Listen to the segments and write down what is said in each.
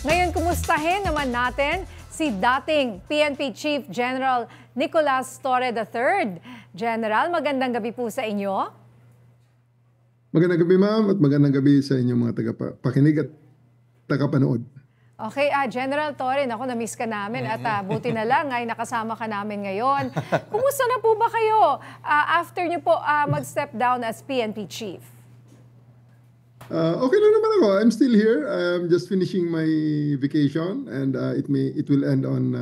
Ngayon, kumustahin naman natin si dating PNP Chief General Nicolas Torre III. General, magandang gabi po sa inyo. Magandang gabi, ma'am, at magandang gabi sa inyong mga tagapakinig at tagapanood. Okay, General Torre, naku, na-miss ka namin at buti na lang ay nakasama ka namin ngayon. Kumusta na po ba kayo after nyo po mag-step down as PNP Chief? Okay lang naman ako. I'm still here. I'm just finishing my vacation and it will end on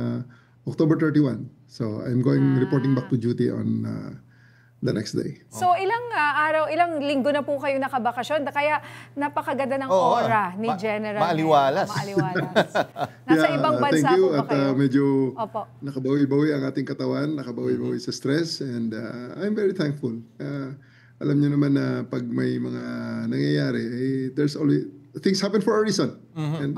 October 31. So I'm reporting back to duty on the next day. So ilang araw, ilang linggo na po kayo nakabakasyon, kaya napakaganda ng aura ni General. Maaliwalas. Maaliwalas. Nasa ibang bansa thank you, po ba kayo? At medyo Opo. nakabawi-bawi ang ating katawan, nakabawi-bawi sa stress, and I'm very thankful. Alam niyo naman na pag may mga nangyayari, there's always things happen for a reason, and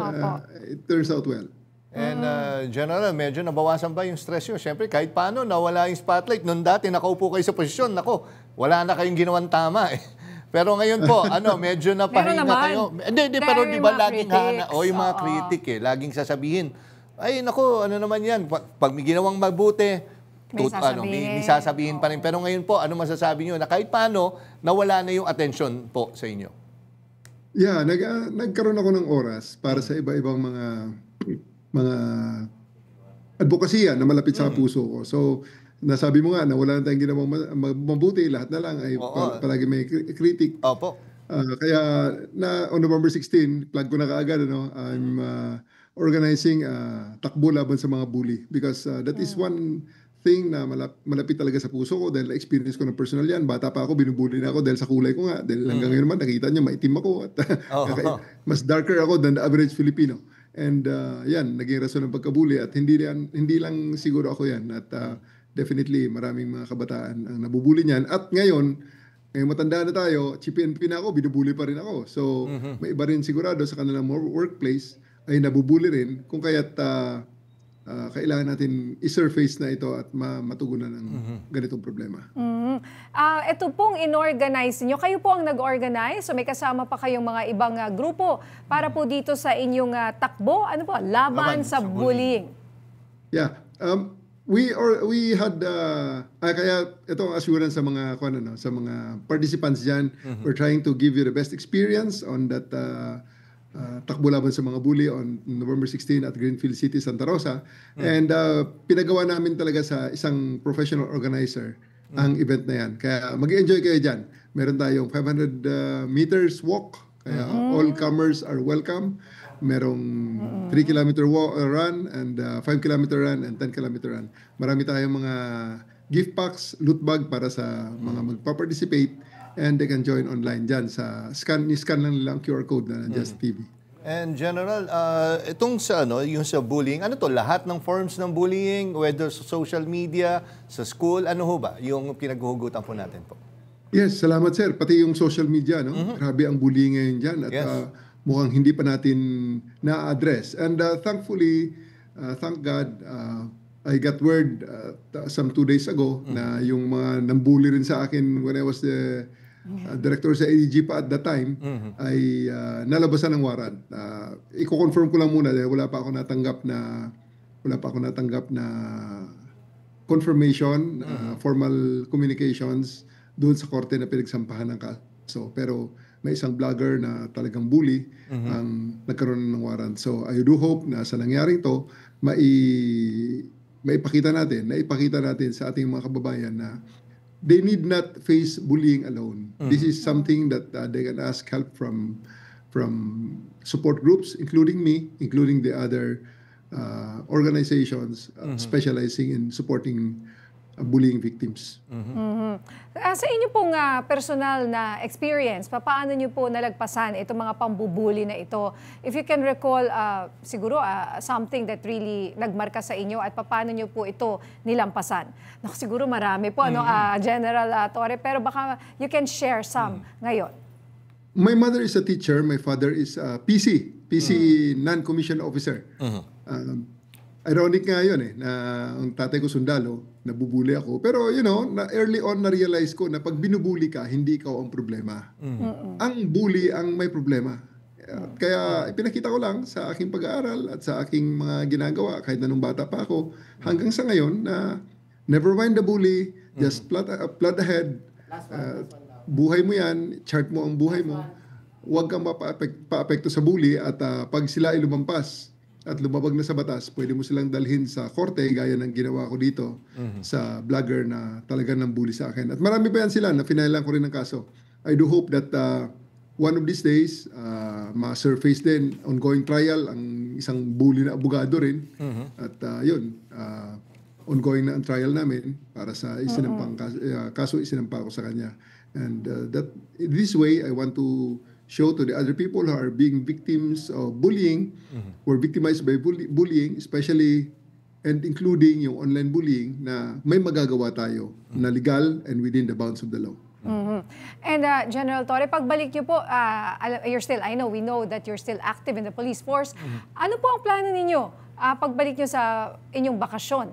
it turns out well. And General, medyo nabawasan ba yung stress nyo? Siyempre, kahit paano, nawala yung spotlight. Noon dati, nakaupo kayo sa posisyon. Nako, wala na kayong ginawang tama eh. Pero ngayon po, medyo napahinga kayo. Hindi, pero di ba laging yung mga critic eh, laging sasabihin, ay nako, ano naman yan, pag may ginawang mabuti, may sasabihin pa rin. Pero ngayon po, ano masasabi nyo na kahit paano, nawala na yung attention po sa inyo? Yeah, nagkaroon ako ng oras para sa iba-ibang mga advokasya na malapit sa puso ko. So, nasabi mo nga na wala na tayong ginawang mabuti, lahat na lang ay palagi may critic. Opo. Kaya on November 16, plug ko na kaagad, I'm organizing takbo laban sa mga bully because that is one thing na malapit talaga sa puso ko dahil experience ko ng personal yan. Bata pa ako, binubuli na ako dahil sa kulay ko nga. Dahil hanggang ngayon naman, nakita nyo, maitim ako at mas darker ako than the average Filipino. And yan, naging rason ng pagkabuli at hindi lang siguro ako yan. At definitely maraming mga kabataan ang nabubuli niyan. At ngayon matanda na tayo, PNP na ako, binubuli pa rin ako. So may iba rin sigurado sa kanilang workplace ay nabubuli rin kung kaya't kailangan natin i-surface na ito at matugunan ng ganitong problema. Ito pong in-organize niyo. Kayo po ang nag-organize? So may kasama pa kayong mga ibang grupo para po dito sa inyong takbo? Ano po? Laban sa bullying. Yeah. We had kaya ito ang assurance sa mga sa mga participants diyan. We're trying to give you the best experience on that takbo laban sa mga bully on November 16 at Greenfield City, Santa Rosa. And pinagawa namin talaga sa isang professional organizer ang event na yan. Kaya mag-enjoy kayo dyan. Meron tayong 500 meters walk. Kaya all comers are welcome. Merong 3-kilometer run and 5-kilometer run and 10-kilometer run. Marami tayong mga gift packs, loot bag para sa mga magpa-participate. And they can join online dyan sa scan lang nila ang QR code na nandiyan sa TV. And General, itong yung sa bullying, ano to, lahat ng forms ng bullying, whether sa social media, sa school, ano ho ba yung pinaghuhugutan po natin po? Yes, salamat sir. Pati yung social media, grabe ang bullying ngayon dyan at mukhang hindi pa natin na-address. And thankfully, thank God, I got word some 2 days ago na yung mga nambully rin sa akin when I was the director sa ADG pa at that time ay nalabasan ng warrant. Iko-confirm ko lang muna dahil wala pa ako natanggap na confirmation, formal communications doon sa korte na pinagsampahan ng kaso. Pero may isang vlogger na talagang bully ang nagkaroon ng warrant. So I do hope na sa nangyari ito, naipakita natin sa ating mga kababayan na they need not face bullying alone. This is something that they can ask help from support groups, including me, including the other organizations specializing in supporting bullying victims. Sa inyo pong personal na experience, paano nyo po nalagpasan itong mga pambubuli na ito? If you can recall, siguro something that really nagmarka sa inyo at paano nyo po ito nilampasan? Naku, siguro marami po, General Torre, pero baka you can share some ngayon. My mother is a teacher, my father is a PC non-commissioned officer. Ironic nga yun na ang tatay ko sundalo, nabubuli ako. Pero na early on na-realize ko na pag binubuli ka, hindi ikaw ang problema. Ang bully ang may problema. Kaya ipinakita ko lang sa aking pag-aaral at sa aking mga ginagawa kahit na nung bata pa ako hanggang sa ngayon na never mind the bully, just plot ahead. Buhay mo yan, chart mo ang buhay mo. Huwag kang paapekto sa bully at pag sila ay lumampas at lumabag na sa batas, pwede mo silang dalhin sa korte gaya ng ginawa ko dito sa vlogger na talagang nang bully sa akin. At marami pa yan sila na finailan ko rin ng kaso. I do hope that one of these days, ma-surface din ongoing trial ang isang bully na abogado rin. At yun, ongoing na ang trial namin para sa isinampang kaso isinampa ko sa kanya. And that this way, I want to show to the other people who are being victims of bullying, who are victimized by bullying, especially and including yung online bullying, na may magagawa tayo na legal and within the bounds of the law. And General Torre, pagbalik niyo po, we know that you're still active in the police force. Ano po ang plano ninyo pagbalik niyo sa inyong bakasyon?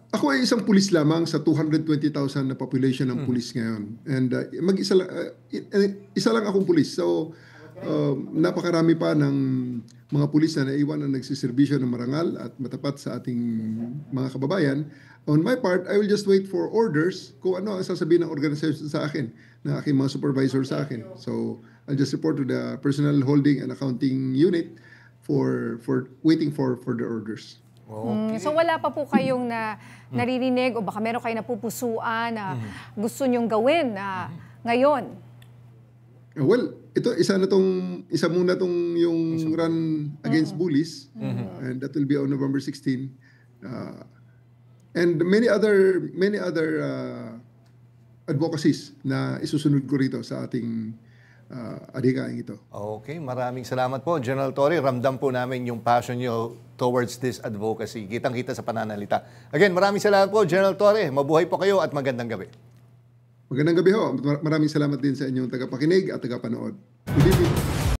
Ako ay isang pulis lamang sa 220,000 na population ng pulis ngayon. And isa lang akong pulis. So, napakarami pa ng mga pulis na naiwan na nagsiservisyo ng marangal at matapat sa ating mga kababayan. On my part, I will just wait for orders kung ano ang sasabihin ng organisasyon sa akin, ng aking mga supervisor sa akin. So, I'll just report to the Personnel Holding and Accounting Unit for waiting for the orders. So wala pa po kayong naririnig o baka meron kayong napupusuan na gusto nyong gawin ngayon? Well, ito isa muna tong yung run against bullies, and that will be on November 16. And many other advocacies na isusunod ko rito sa ating adhikain ito. Okay, maraming salamat po, General Torre. Ramdam po namin yung passion nyo towards this advocacy. Kitang-kita sa pananalita. Again, maraming salamat po, General Torre. Mabuhay po kayo at magandang gabi. Magandang gabi ho. Maraming salamat din sa inyong tagapakinig at tagapanood. Good evening.